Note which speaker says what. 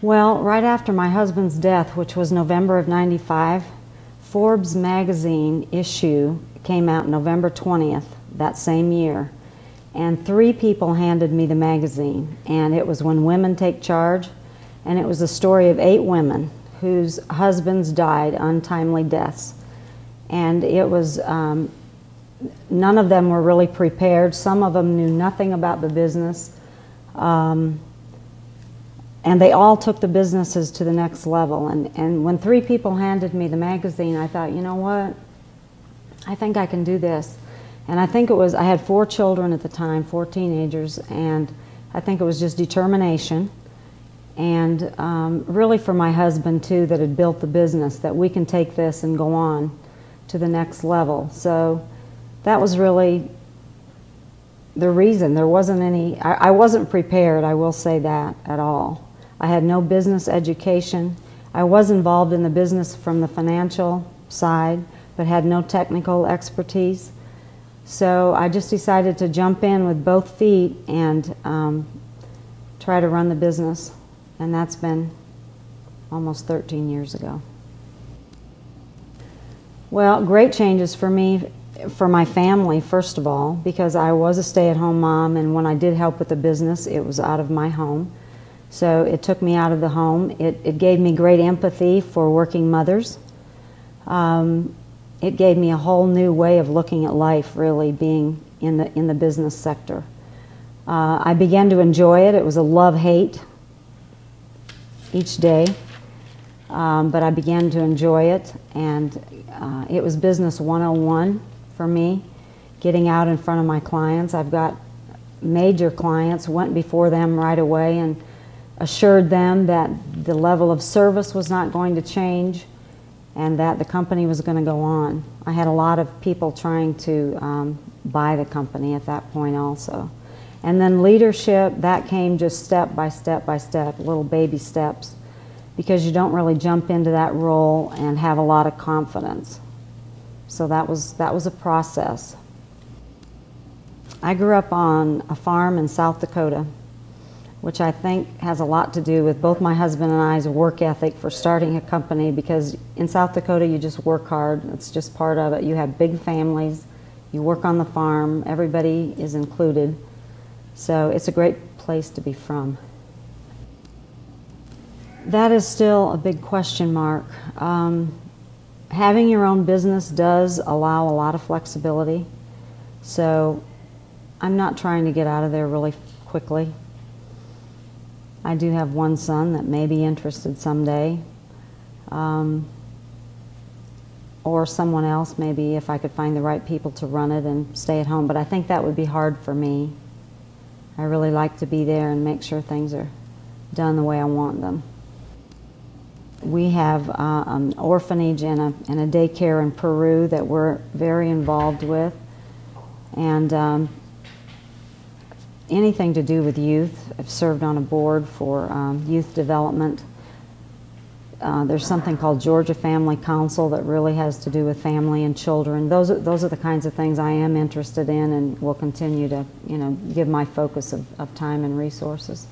Speaker 1: Well, right after my husband's death, which was November of '95, Forbes magazine issue came out November 20th that same year. And 3 people handed me the magazine. And it was When Women Take Charge. And it was the story of 8 women whose husbands died untimely deaths. And it was, none of them were really prepared. Some of them knew nothing about the business. And they all took the businesses to the next level. And when 3 people handed me the magazine, I thought, you know what? I think I can do this. And I think it was, I had 4 children at the time, 4 teenagers, and I think it was just determination. And really for my husband, too, that had built the business, that we can take this and go on to the next level. So that was really the reason. There wasn't any, I wasn't prepared, I will say that, at all. I had no business education. I was involved in the business from the financial side, but had no technical expertise. So I just decided to jump in with both feet and try to run the business. And that's been almost 13 years ago. Well, great changes for me, for my family, first of all, because I was a stay-at-home mom, and when I did help with the business, it was out of my home. So it took me out of the home. It gave me great empathy for working mothers. It gave me a whole new way of looking at life, really, being in the business sector. I began to enjoy it. It was a love-hate each day, but I began to enjoy it, and it was business 101 for me, getting out in front of my clients. I've got major clients, went before them right away and assured them that the level of service was not going to change and that the company was going to go on. I had a lot of people trying to buy the company at that point also. And then leadership, that came just step by step by step, little baby steps, because you don't really jump into that role and have a lot of confidence. So that was a process. I grew up on a farm in South Dakota, which I think has a lot to do with both my husband and I's work ethic for starting a company, because in South Dakota you just work hard. It's just part of it. You have big families, you work on the farm, everybody is included. So it's a great place to be from. That is still a big question mark. Having your own business does allow a lot of flexibility. So I'm not trying to get out of there really quickly. I do have one son that may be interested someday, or someone else maybe, if I could find the right people to run it and stay at home, but I think that would be hard for me. I really like to be there and make sure things are done the way I want them. We have an orphanage and a daycare in Peru that we're very involved with, and anything to do with youth. I've served on a board for youth development. There's something called Georgia Family Council that really has to do with family and children. Those are the kinds of things I am interested in and will continue to, give my focus of time and resources.